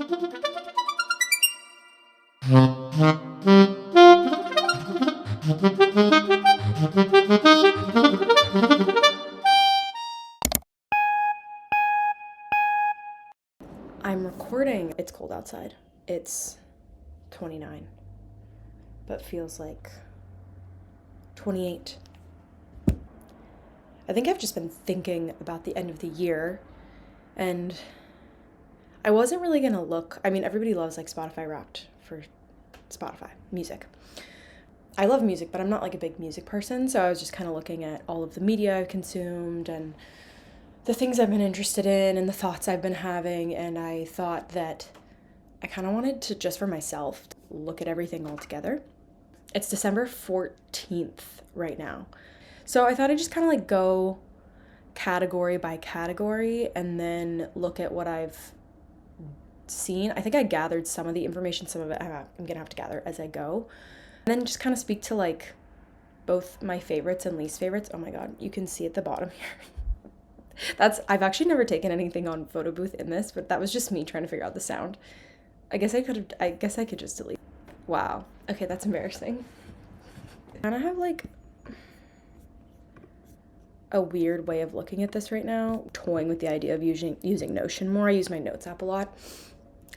I'm recording. It's cold outside. It's 29, but feels like 28. I think I've just been thinking about the end of the year, and I wasn't really gonna look. I mean, everybody loves like Spotify Wrapped for Spotify music. I love music, but I'm not like a big music person, so I was just kind of looking at all of the media I've consumed and the things I've been interested in and the thoughts I've been having, and I thought that I kind of wanted to, just for myself, look at everything all together. It's December 14th right now. So I thought I'd just kind of like go category by category and then look at what I've seen. I think I gathered some of the information, some of it I'm going to have to gather as I go. And then just kind of speak to like both my favorites and least favorites. Oh my God, you can see at the bottom here. I've actually never taken anything on photo booth in this, but that was just me trying to figure out the sound. I guess I could just delete. Wow. Okay, that's embarrassing. I kind of have like a weird way of looking at this right now, toying with the idea of using Notion more. I use my notes app a lot,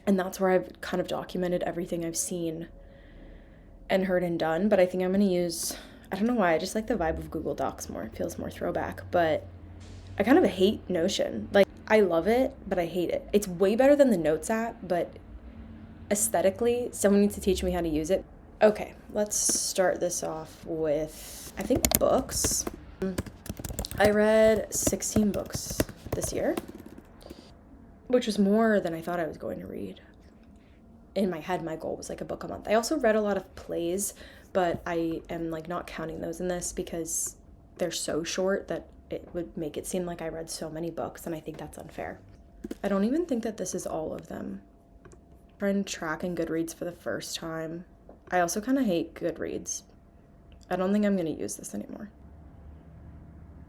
and that's where I've kind of documented everything I've seen and heard and done. But I think I'm going to use, I don't know why, I just like the vibe of Google Docs more. It feels more throwback, but I kind of hate Notion. Like, I love it, but I hate it. It's way better than the Notes app, but aesthetically, someone needs to teach me how to use it. Okay, let's start this off with, I think, books. I read 16 books this year, which was more than I thought I was going to read. In my head, my goal was like a book a month. I also read a lot of plays, but I am like not counting those in this because they're so short that it would make it seem like I read so many books, and I think that's unfair. I don't even think that this is all of them. I'm trying to track in Goodreads for the first time. I also kind of hate Goodreads. I don't think I'm going to use this anymore.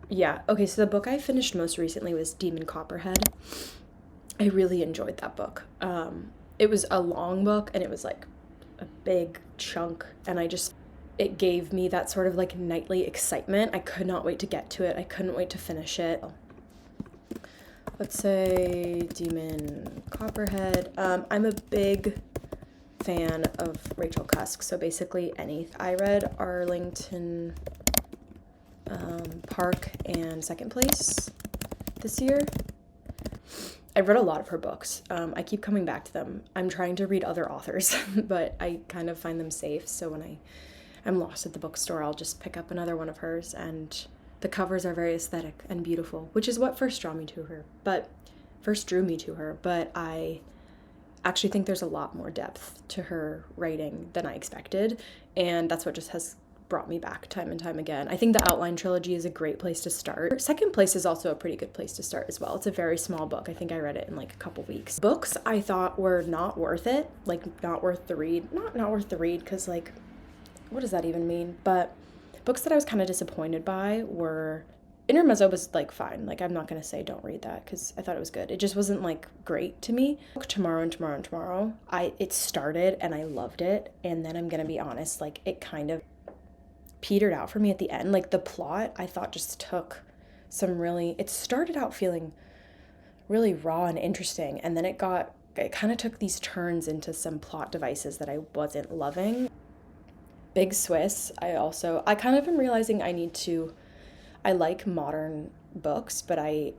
Yeah, okay, so the book I finished most recently was Demon Copperhead. I really enjoyed that book. It was a long book, and it was like a big chunk, and it gave me that sort of like nightly excitement. I could not wait to get to it. I couldn't wait to finish it. Let's say Demon Copperhead. I'm a big fan of Rachel Cusk, so basically I read Arlington Park and Second Place this year. I read a lot of her books. I keep coming back to them. I'm trying to read other authors, but I kind of find them safe, so when I'm lost at the bookstore, I'll just pick up another one of hers, and the covers are very aesthetic and beautiful, which is what first drew me to her, but I actually think there's a lot more depth to her writing than I expected, and that's what just has brought me back time and time again. I think the Outline trilogy is a great place to start. Second Place is also a pretty good place to start as well. It's a very small book. I think I read it in like a couple weeks. Books I thought were not worth it, like not worth the read. Not worth the read because like, what does that even mean? But books that I was kind of disappointed by were Intermezzo was like fine. Like I'm not going to say don't read that because I thought it was good. It just wasn't like great to me. Tomorrow and Tomorrow and Tomorrow. It started and I loved it. And then I'm going to be honest, like it kind of petered out for me at the end. Like the plot I thought just took it started out feeling really raw and interesting. And then it kind of took these turns into some plot devices that I wasn't loving. Big Swiss, I kind of am realizing I like modern books, but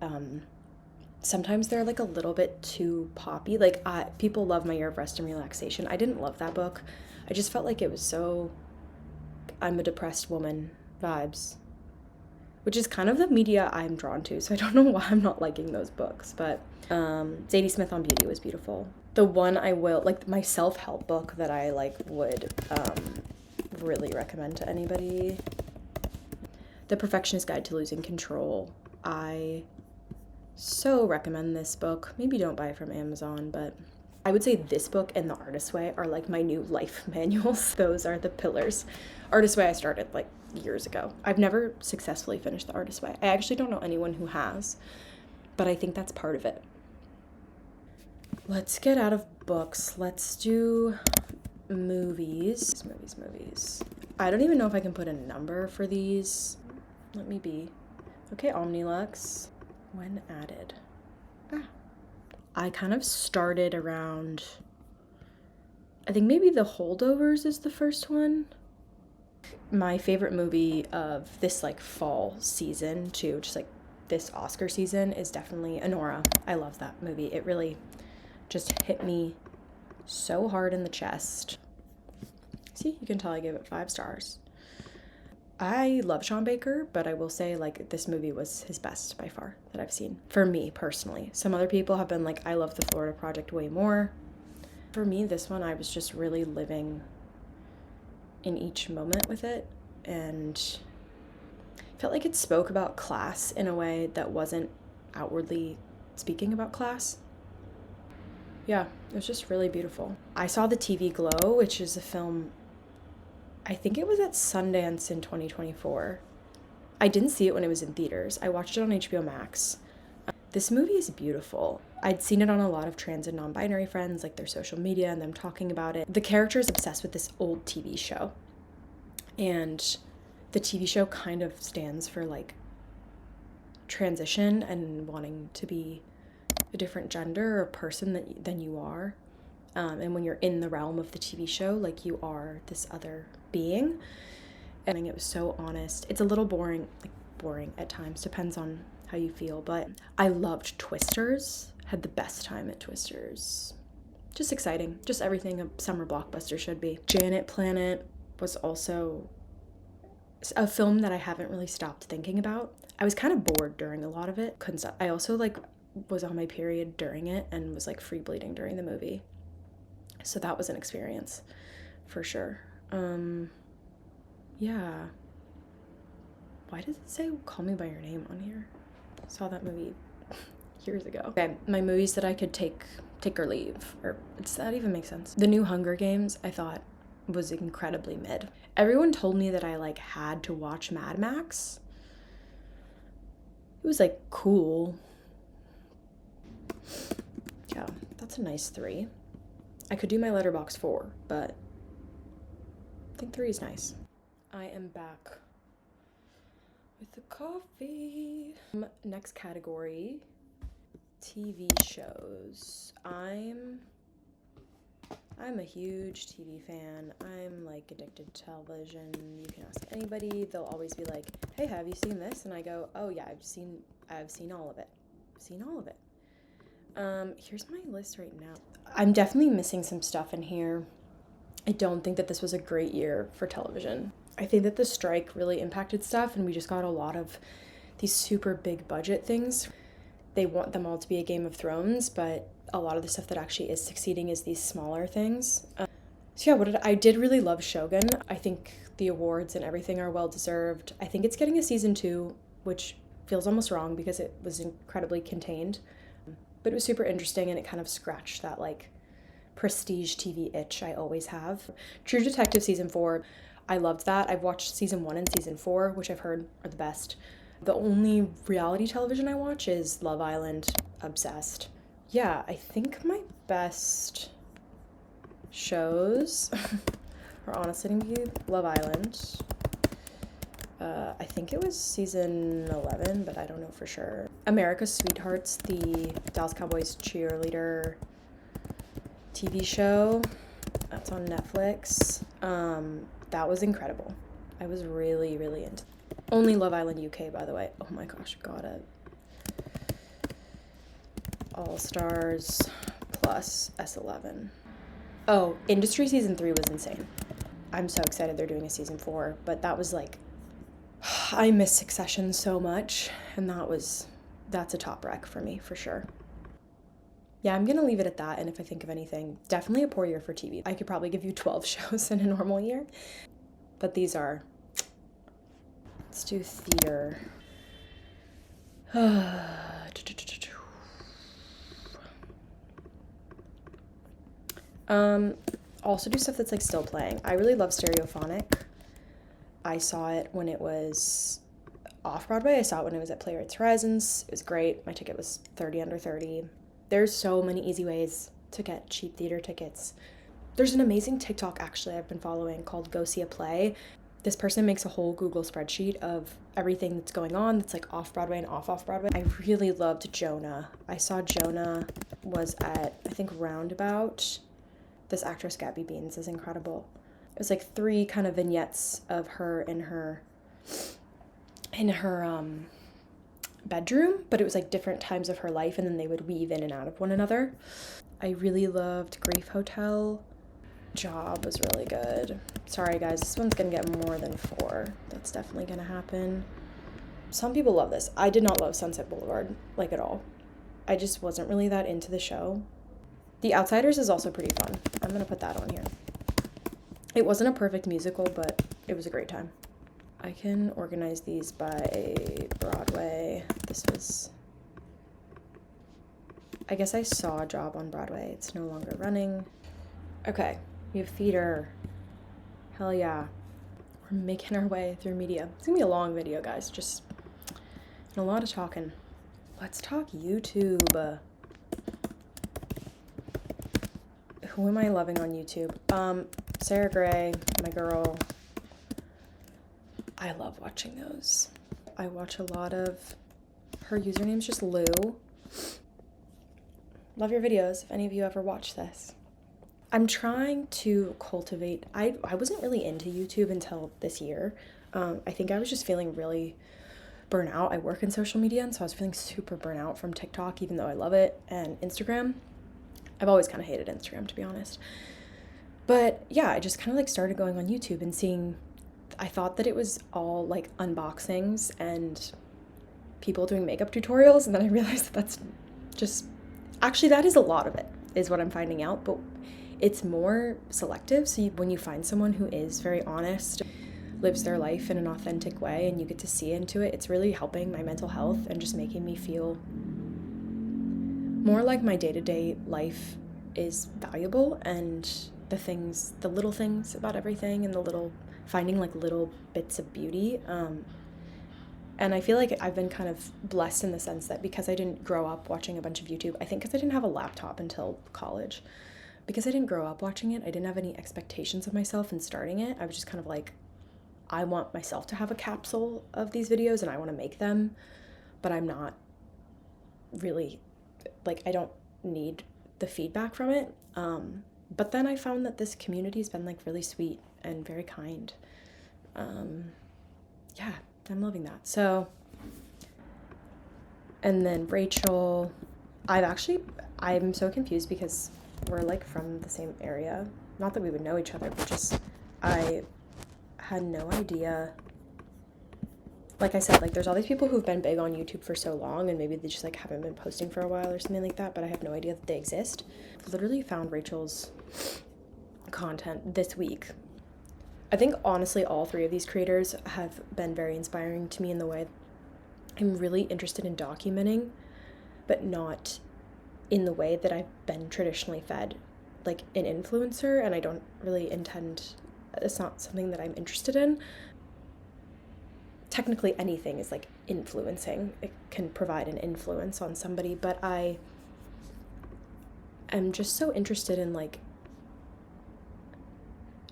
sometimes they're like a little bit too poppy. Like people love My Year of Rest and Relaxation. I didn't love that book. I just felt like it was so I'm a depressed woman vibes, which is kind of the media I'm drawn to. So I don't know why I'm not liking those books, but Zadie Smith on Beauty was beautiful. The one my self-help book that I would really recommend to anybody, The Perfectionist Guide to Losing Control. I so recommend this book. Maybe don't buy it from Amazon, but I would say this book and The Artist's Way are like my new life manuals. Those are the pillars. Artist's Way I started like years ago. I've never successfully finished The Artist's Way. I actually don't know anyone who has, but I think that's part of it. Let's get out of books. Let's do movies. Movies. I don't even know if I can put a number for these. Let me be. Okay, Omnilux. When added. I kind of started around, I think maybe The Holdovers is the first one. My favorite movie of this like fall season too, just like this Oscar season, is definitely Anora. I love that movie. It really just hit me so hard in the chest. See, you can tell I gave it 5 stars. I love Sean Baker, but I will say, like, this movie was his best by far that I've seen. For me, personally. Some other people have been like, I love The Florida Project way more. For me, this one, I was just really living in each moment with it, and felt like it spoke about class in a way that wasn't outwardly speaking about class. Yeah, it was just really beautiful. I saw The TV Glow, which is a film, I think it was at Sundance in 2024. I didn't see it when it was in theaters. I watched it on HBO Max. This movie is beautiful. I'd seen it on a lot of trans and non-binary friends, like their social media and them talking about it. The character is obsessed with this old TV show. And the TV show kind of stands for like transition and wanting to be a different gender or person than you are. And when you're in the realm of the TV show, like you are this other being. And it was so honest. It's a little boring at times, depends on how you feel, but I loved Twisters. Had the best time at Twisters. Just exciting. Just everything a summer blockbuster should be. Janet Planet was also a film that I haven't really stopped thinking about. I was kind of bored during a lot of it. Couldn't stop. I also like was on my period during it and was like free bleeding during the movie. So that was an experience for sure. Yeah. Why does it say Call Me By Your Name on here? I saw that movie years ago. Okay, my movies that I could take or leave, or does that even make sense? The new Hunger Games, I thought, was incredibly mid. Everyone told me that I like had to watch Mad Max. It was like cool. Yeah, that's a nice 3. I could do my Letterboxd 4, but I think 3 is nice. I am back with the coffee. Next category, TV shows. I'm a huge TV fan. I'm like addicted to television. You can ask anybody, they'll always be like, hey, have you seen this? And I go, oh yeah, I've seen all of it. Here's my list right now. I'm definitely missing some stuff in here. I don't think that this was a great year for television. I think that the strike really impacted stuff, and we just got a lot of these super big budget things. They want them all to be a Game of Thrones, but a lot of the stuff that actually is succeeding is these smaller things. So yeah, I did really love Shogun. I think the awards and everything are well deserved. I think it's getting a season 2, which feels almost wrong because it was incredibly contained. But it was super interesting, and it kind of scratched that like prestige TV itch I always have. True Detective season 4, I loved that. I've watched season 1 and season 4, which I've heard are the best. The only reality television I watch is Love Island. Obsessed. Yeah, I think my best shows are honestly going to be Love Island. I think it was season 11, but I don't know for sure. America's Sweethearts, the Dallas Cowboys cheerleader TV show. That's on Netflix. That was incredible. I was really, really into it. Only Love Island UK, by the way. Oh my gosh, got it. All Stars plus S11. Oh, Industry season 3 was insane. I'm so excited they're doing a season 4, but that was like, I miss Succession so much, and that's a top rec for me, for sure. Yeah, I'm gonna leave it at that, and if I think of anything, definitely a poor year for TV. I could probably give you 12 shows in a normal year, but these are, let's do theater. Also do stuff that's like still playing. I really love Stereophonic. I saw it when it was off Broadway. I saw it when it was at Playwrights Horizons. It was great. My ticket was 30 under 30. There's so many easy ways to get cheap theater tickets. There's an amazing TikTok actually I've been following called Go See a Play. This person makes a whole Google spreadsheet of everything that's going on that's like off-Broadway and off-Broadway. I really loved Jonah. I saw Jonah was at, I think, Roundabout. This actress, Gabby Beans, is incredible. It was like 3 kind of vignettes of her in her bedroom, but it was like different times of her life, and then they would weave in and out of one another. I really loved Grief Hotel. Job was really good. Sorry guys, this one's gonna get more than 4. That's definitely gonna happen. Some people love this. I did not love Sunset Boulevard, like, at all. I just wasn't really that into the show. The Outsiders is also pretty fun. I'm gonna put that on here. It wasn't a perfect musical, but it was a great time. I can organize these by Broadway. This was, I guess I saw a Job on Broadway. It's no longer running. Okay, we have theater. Hell yeah. We're making our way through media. It's gonna be a long video, guys. Just a lot of talking. Let's talk YouTube. Who am I loving on YouTube? Sarah Gray, my girl. I love watching those. I watch a lot of, her username's just Lou. Love your videos if any of you ever watch this. I'm trying to cultivate, I wasn't really into YouTube until this year. I think I was just feeling really burnt out. I work in social media, and so I was feeling super burnt out from TikTok, even though I love it, and Instagram. I've always kind of hated Instagram, to be honest. But yeah, I just kind of like started going on YouTube and seeing, I thought that it was all like unboxings and people doing makeup tutorials, and then I realized that that's just, actually that is a lot of it, is what I'm finding out, but it's more selective. So when you find someone who is very honest, lives their life in an authentic way, and you get to see into it, it's really helping my mental health and just making me feel more like my day-to-day life is valuable, and the little things about everything, and finding like little bits of beauty. And I feel like I've been kind of blessed in the sense that because I didn't grow up watching a bunch of YouTube, I think because I didn't have a laptop until college, because I didn't grow up watching it, I didn't have any expectations of myself in starting it. I was just kind of like, I want myself to have a capsule of these videos and I want to make them, but I'm not really, like, I don't need the feedback from it. But then I found that this community has been like really sweet and very kind. Yeah, I'm loving that. So, and then Rachel, I'm so confused because we're like from the same area. Not that we would know each other, but just, I had no idea. Like I said, like there's all these people who've been big on YouTube for so long, and maybe they just like haven't been posting for a while or something like that, but I have no idea that they exist. I've literally found Rachel's content this week. I think honestly all 3 of these creators have been very inspiring to me in the way I'm really interested in documenting, but not in the way that I've been traditionally fed, like an influencer, and I don't really intend, it's not something that I'm interested in. Technically anything is like influencing. It can provide an influence on somebody, but I am just so interested in like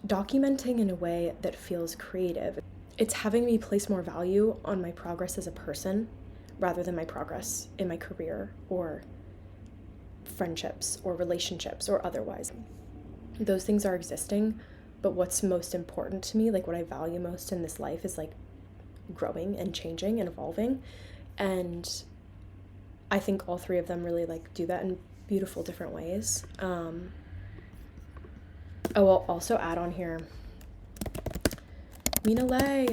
documenting in a way that feels creative. It's having me place more value on my progress as a person rather than my progress in my career or friendships or relationships or otherwise. Those things are existing, but what's most important to me, like what I value most in this life, is like growing and changing and evolving. And I think all 3 of them really like do that in beautiful different ways. I'll also add on here Mina Lay.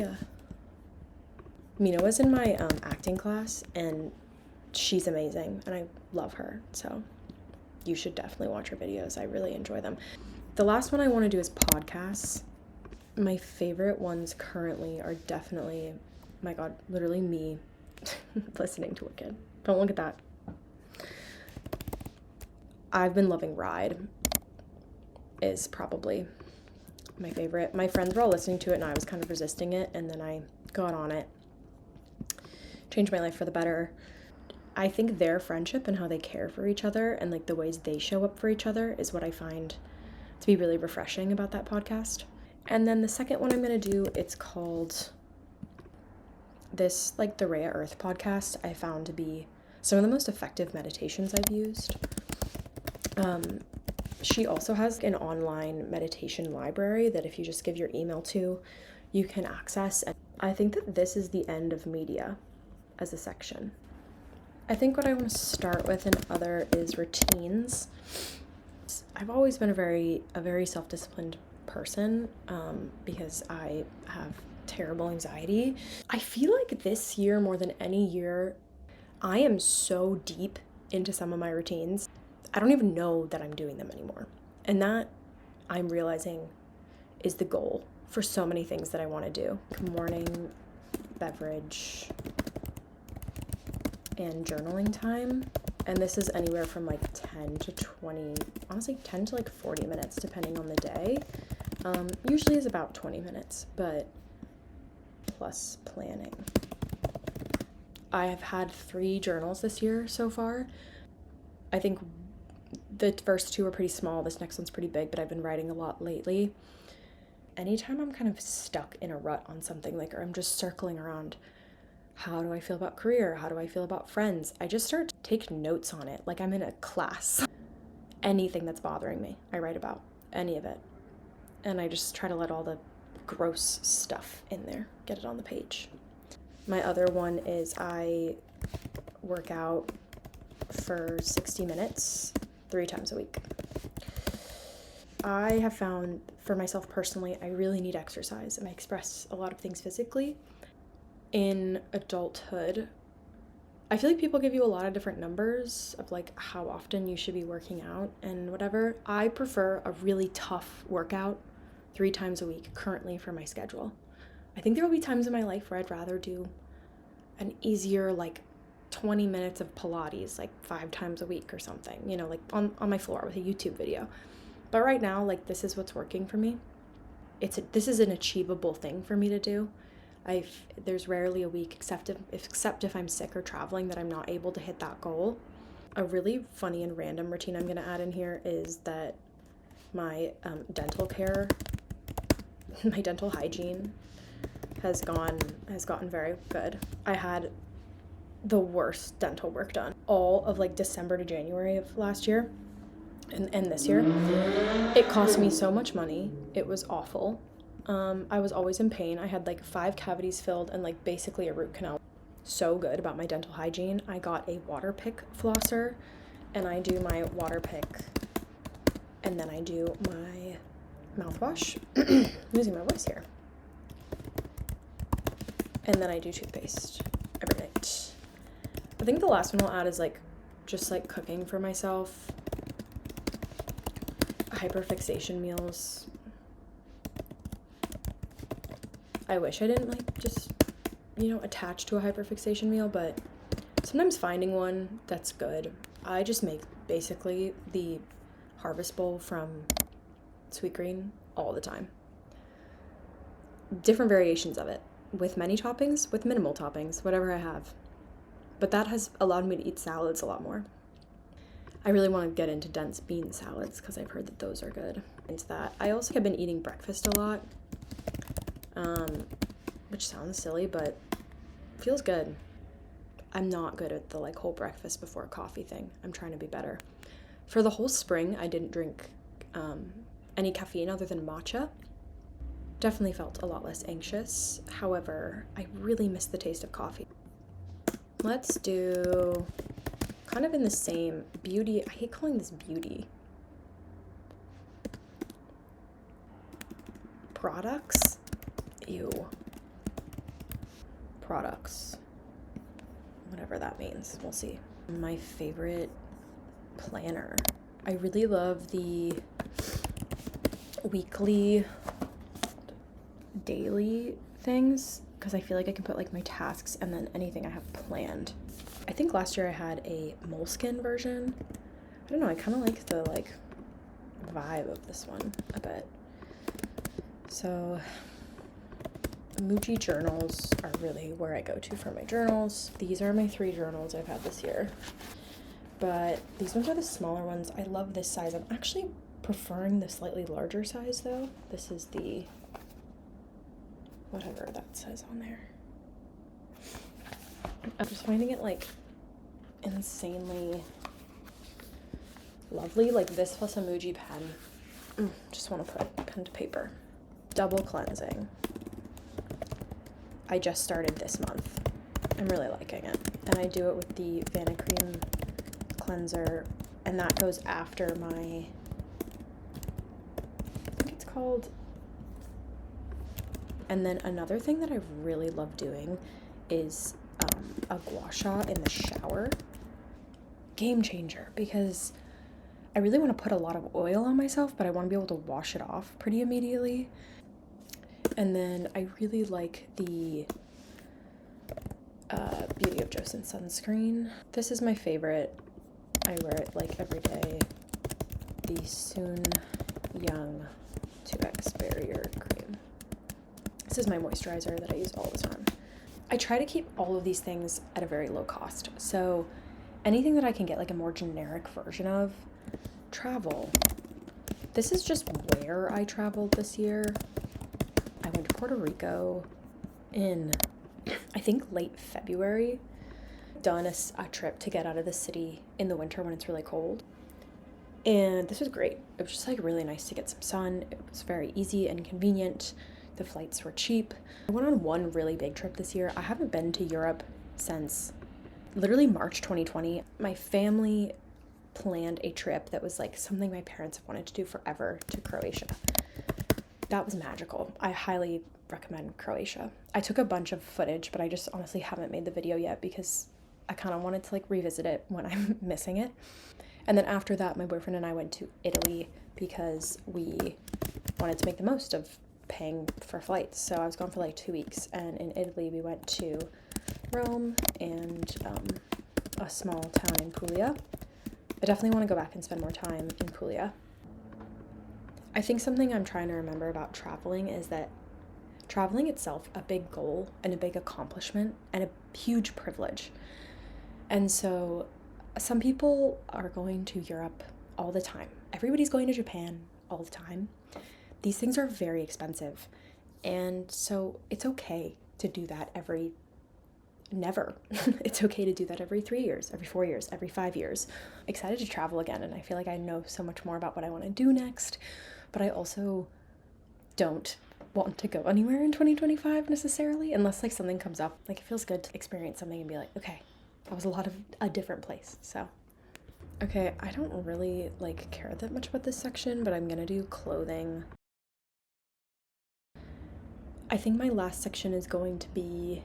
Mina was in my acting class, and she's amazing, and I love her, so you should definitely watch her videos. I really enjoy them. The last one I want to do is podcasts. My favorite ones currently are definitely, my God, literally me listening to Wicked. Don't look at that. I've been loving Ride is probably my favorite. My friends were all listening to it, and I was kind of resisting it, and then I got on it. Changed my life for the better. I think their friendship and how they care for each other and like the ways they show up for each other is what I find to be really refreshing about that podcast. And then the second one I'm going to do, it's called this, like the Rhea Earth podcast, I found to be some of the most effective meditations I've used. She also has an online meditation library that if you just give your email to, you can access. And I think that this is the end of media as a section. I think what I want to start with in other is routines. I've always been a very self-disciplined person because I have terrible anxiety. I feel like this year more than any year, I am so deep into some of my routines. I don't even know that I'm doing them anymore. And that I'm realizing is the goal for so many things that I want to do. Morning beverage and journaling time. And this is anywhere from like 10 to 20, honestly 10 to like 40 minutes depending on the day. Usually is about 20 minutes, but plus planning. I have had 3 journals this year so far. I think the first 2 are pretty small. This next one's pretty big, but I've been writing a lot lately. Anytime I'm kind of stuck in a rut on something, like, or I'm just circling around, how do I feel about career? How do I feel about friends? I just start to take notes on it, like I'm in a class. Anything that's bothering me, I write about, any of it. And I just try to let all the gross stuff in there, get it on the page. My other one is I work out for 60 minutes 3 times a week. I have found for myself personally, I really need exercise, and I express a lot of things physically. In adulthood, I feel like people give you a lot of different numbers of like how often you should be working out and whatever. I prefer a really tough workout 3 times a week currently for my schedule. I think there will be times in my life where I'd rather do an easier like 20 minutes of Pilates like 5 times a week or something, you know, like on my floor with a YouTube video. But right now, like, this is what's working for me. This is an achievable thing for me to do. There's rarely a week, except if I'm sick or traveling, that I'm not able to hit that goal. A really funny and random routine I'm gonna add in here is that my dental care, my dental hygiene has gotten very good. I had the worst dental work done all of like December to January of last year and this year. It cost me so much money. It was awful. I was always in pain. I had like 5 cavities filled and like basically a root canal. So good about my dental hygiene. I got a Waterpik flosser, and I do my Waterpik, and then I do my mouthwash. I'm losing my voice here. And then I do toothpaste every night. I think the last one I'll add is like just like cooking for myself. Hyperfixation meals. I wish I didn't like just, attach to a hyperfixation meal, but sometimes finding one that's good. I just make basically the Harvest Bowl from Sweetgreen all the time. Different variations of it, with many toppings, with minimal toppings, whatever I have. But that has allowed me to eat salads a lot more. I really want to get into dense bean salads because I've heard that those are good. Into that. I also have been eating breakfast a lot, which sounds silly, but feels good. I'm not good at the like whole breakfast before coffee thing. I'm trying to be better. For the whole spring, I didn't drink any caffeine other than matcha. Definitely felt a lot less anxious. However, I really miss the taste of coffee. Let's do kind of in the same beauty. I hate calling this beauty. Products? Ew. Products. Whatever that means. We'll see. My favorite planner. I really love the weekly, daily things because I feel like I can put like my tasks and then anything I have planned. I think last year I had a Moleskine version. I don't know, I kind of like the like vibe of this one a bit. So Muji journals are really where I go to for my journals. These are my 3 journals I've had this year. But these ones are the smaller ones. I love this size. I'm actually preferring the slightly larger size though. This is the, whatever that says on there. I'm just finding it like insanely lovely. Like this plus a Muji pen. Just want to put pen to paper. Double cleansing. I just started this month. I'm really liking it. And I do it with the Vanicream cleanser, and that goes after my, I think it's called. And then another thing that I really love doing is a gua sha in the shower. Game changer, because I really want to put a lot of oil on myself, but I want to be able to wash it off pretty immediately. And then I really like the Beauty of Joseon sunscreen. This is my favorite. I wear it like every day. The Soon Young 2X Barrier Cream. This is my moisturizer that I use all the time. I try to keep all of these things at a very low cost. So anything that I can get like a more generic version of. Travel. This is just where I traveled this year. I went to Puerto Rico in, I think, late February. Done a trip to get out of the city in the winter when it's really cold. And this was great. It was just like really nice to get some sun. It was very easy and convenient. The flights were cheap. I went on one really big trip this year. I haven't been to Europe since literally March 2020. My family planned a trip that was like something my parents have wanted to do forever, to Croatia. That was magical. I highly recommend Croatia. I took a bunch of footage, but I just honestly haven't made the video yet because I kind of wanted to like revisit it when I'm missing it. And then after that, my boyfriend and I went to Italy because we wanted to make the most of paying for flights. So I was gone for like 2 weeks, and in Italy we went to Rome and a small town in Puglia. I definitely want to go back and spend more time in Puglia. I think something I'm trying to remember about traveling is that traveling itself, a big goal and a big accomplishment and a huge privilege. And so some people are going to Europe all the time. Everybody's going to Japan all the time. These things are very expensive. And so it's okay to do that never. It's okay to do that every 3 years, every 4 years, every 5 years. Excited to travel again, and I feel like I know so much more about what I want to do next, but I also don't want to go anywhere in 2025 necessarily, unless like something comes up. Like it feels good to experience something and be like, okay, that was a different place. So okay, I don't really like care that much about this section, but I'm gonna do clothing. I think my last section is going to be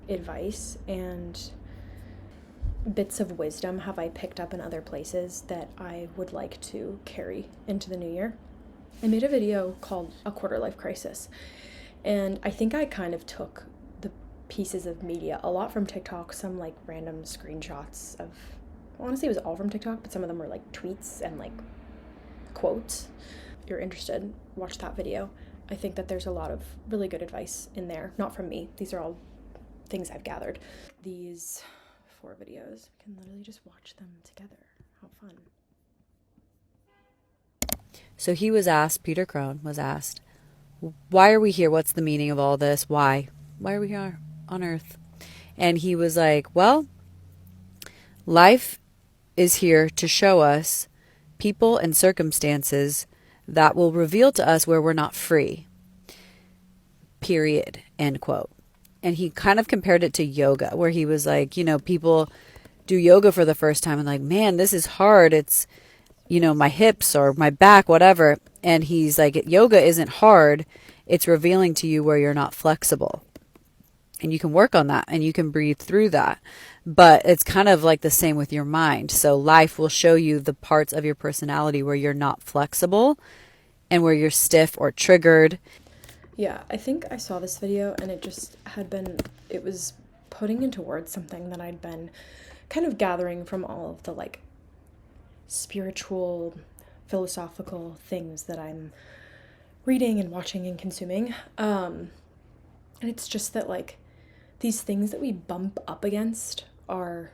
advice and bits of wisdom have I picked up in other places that I would like to carry into the new year. I made a video called A Quarter Life Crisis, and I think I kind of took the pieces of media a lot from TikTok, some like random screenshots of, honestly it was all from TikTok, but some of them were like tweets and like quotes. If you're interested, watch that video. I think that there's a lot of really good advice in there, not from me. These are all things I've gathered. These 4 videos, we can literally just watch them together. How fun. So he was asked, Peter Crone was asked, why are we here? What's the meaning of all this? Why? Why are we here on Earth? And he was like, well, life is here to show us people and circumstances that will reveal to us where we're not free. Period. End quote. And he kind of compared it to yoga, where he was like, people do yoga for the first time and like, man, this is hard. It's, my hips or my back, whatever. And he's like, yoga isn't hard. It's revealing to you where you're not flexible. And you can work on that and you can breathe through that. But it's kind of like the same with your mind. So life will show you the parts of your personality where you're not flexible and where you're stiff or triggered. Yeah, I think I saw this video and it was putting into words something that I'd been kind of gathering from all of the like spiritual, philosophical things that I'm reading and watching and consuming. And And it's just that, like, these things that we bump up against are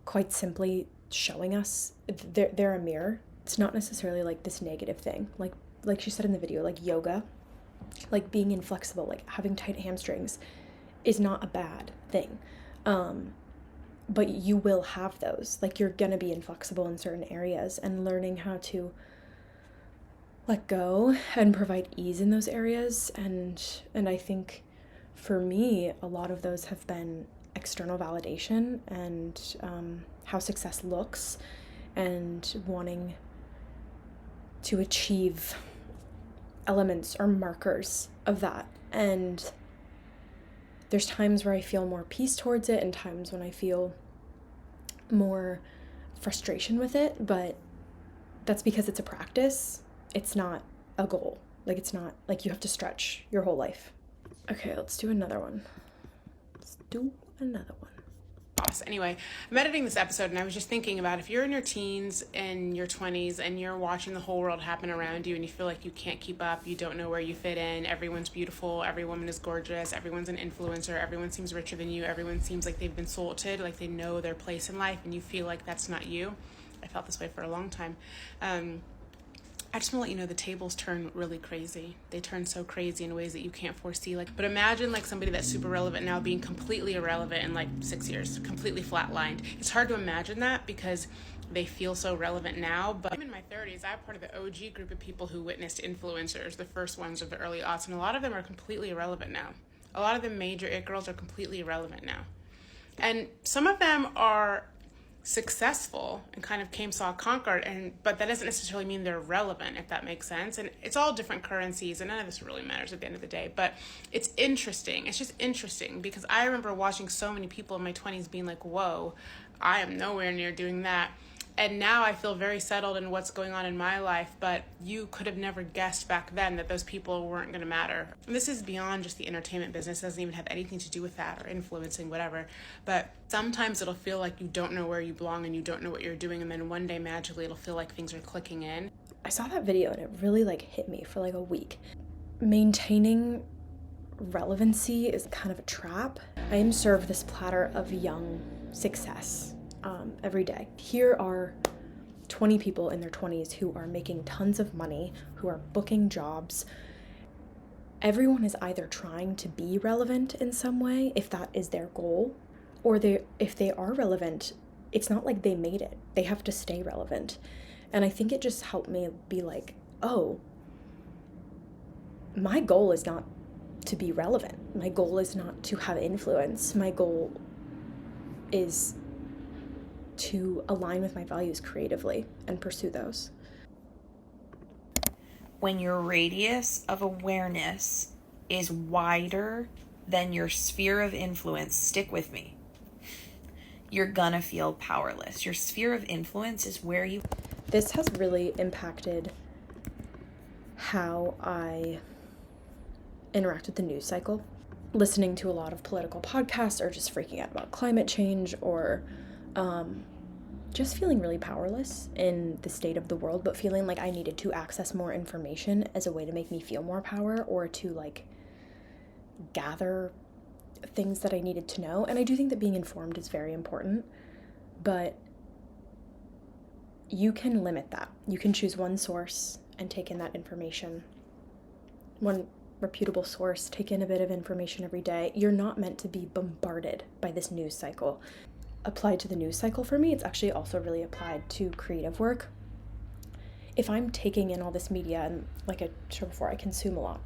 quite simply showing us, they're a mirror. It's not necessarily like this negative thing. Like she said in the video, like yoga, like being inflexible, like having tight hamstrings is not a bad thing. But you will have those. Like, you're gonna be inflexible in certain areas, and learning how to let go and provide ease in those areas. And I think for me, a lot of those have been external validation and how success looks, and wanting to achieve elements or markers of that. And there's times where I feel more peace towards it and times when I feel more frustration with it, but that's because it's a practice. It's not a goal. Like, it's not like you have to stretch your whole life. Okay, let's do another one. Anyway, I'm editing this episode and I was just thinking about, if you're in your teens and your 20s and you're watching the whole world happen around you and you feel like you can't keep up, you don't know where you fit in, everyone's beautiful, every woman is gorgeous, everyone's an influencer, everyone seems richer than you, everyone seems like they've been salted, like they know their place in life, and you feel like that's not you. I felt this way for a long time. I just want to let you know the tables turn really crazy. They turn so crazy in ways that you can't foresee. But imagine like somebody that's super relevant now being completely irrelevant in like 6 years, completely flatlined. It's hard to imagine that because they feel so relevant now. But I'm in my 30s. I'm part of the OG group of people who witnessed influencers, the first ones of the early aughts, and a lot of them are completely irrelevant now. A lot of the major it girls are completely irrelevant now. And some of them are successful and kind of came, saw, conquered, but that doesn't necessarily mean they're relevant, if that makes sense. And it's all different currencies, and none of this really matters at the end of the day, but it's interesting. It's just interesting because I remember watching so many people in my 20s being like, whoa, I am nowhere near doing that. And now I feel very settled in what's going on in my life, but you could have never guessed back then that those people weren't going to matter. And this is beyond just the entertainment business. It doesn't even have anything to do with that or influencing, whatever. But sometimes it'll feel like you don't know where you belong and you don't know what you're doing, and then one day magically it'll feel like things are clicking in. I saw that video and it really like hit me for like a week. Maintaining relevancy is kind of a trap. I am served this platter of young success every day. Here are 20 people in their 20s who are making tons of money, who are booking jobs. Everyone is either trying to be relevant in some way, if that is their goal, or if they are relevant, it's not like they made it. They have to stay relevant. And I think it just helped me be like, oh, my goal is not to be relevant. My goal is not to have influence. My goal is to align with my values creatively and pursue those. When your radius of awareness is wider than your sphere of influence, stick with me, you're gonna feel powerless. Your sphere of influence is where you... This has really impacted how I interact with the news cycle. Listening to a lot of political podcasts, or just freaking out about climate change, or just feeling really powerless in the state of the world, but feeling like I needed to access more information as a way to make me feel more power, or to like gather things that I needed to know. And I do think that being informed is very important, but you can limit that. You can choose one source and take in that information. One reputable source, take in a bit of information every day. You're not meant to be bombarded by this news cycle. Applied to the news cycle for me, it's actually also really applied to creative work. If I'm taking in all this media, and like I said before, I consume a lot.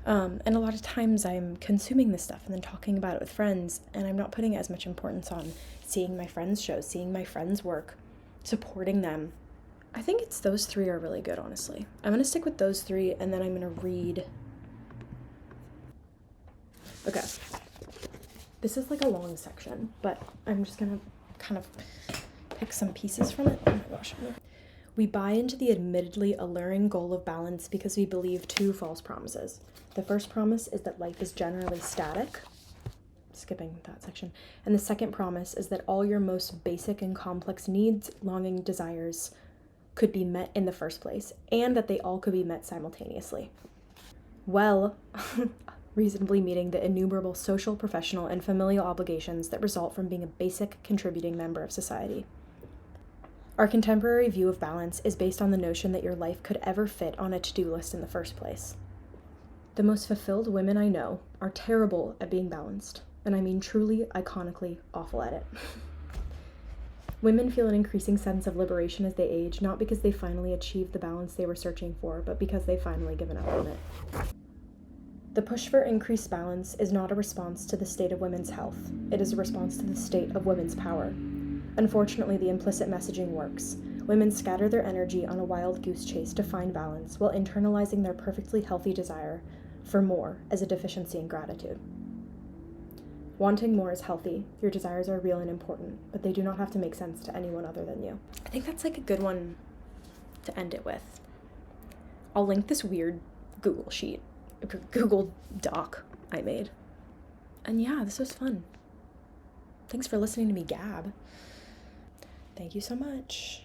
And a lot of times I'm consuming this stuff and then talking about it with friends, and I'm not putting as much importance on seeing my friends' shows, seeing my friends' work, supporting them. I think it's those three are really good, honestly. I'm going to stick with those three, and then I'm going to read. Okay. This is like a long section, but I'm just going to kind of pick some pieces from it. Oh my gosh. We buy into the admittedly alluring goal of balance because we believe two false promises. The first promise is that life is generally static. Skipping that section. And the second promise is that all your most basic and complex needs, longing, desires could be met in the first place, and that they all could be met simultaneously. Well, reasonably meeting the innumerable social, professional, and familial obligations that result from being a basic contributing member of society. Our contemporary view of balance is based on the notion that your life could ever fit on a to-do list in the first place. The most fulfilled women I know are terrible at being balanced, and I mean truly, iconically awful at it. Women feel an increasing sense of liberation as they age, not because they finally achieved the balance they were searching for, but because they've finally given up on it. The push for increased balance is not a response to the state of women's health. It is a response to the state of women's power. Unfortunately, the implicit messaging works. Women scatter their energy on a wild goose chase to find balance while internalizing their perfectly healthy desire for more as a deficiency in gratitude. Wanting more is healthy. Your desires are real and important, but they do not have to make sense to anyone other than you. I think that's like a good one to end it with. I'll link this weird Google Doc I made. And yeah, this was fun. Thanks for listening to me gab. Thank you so much.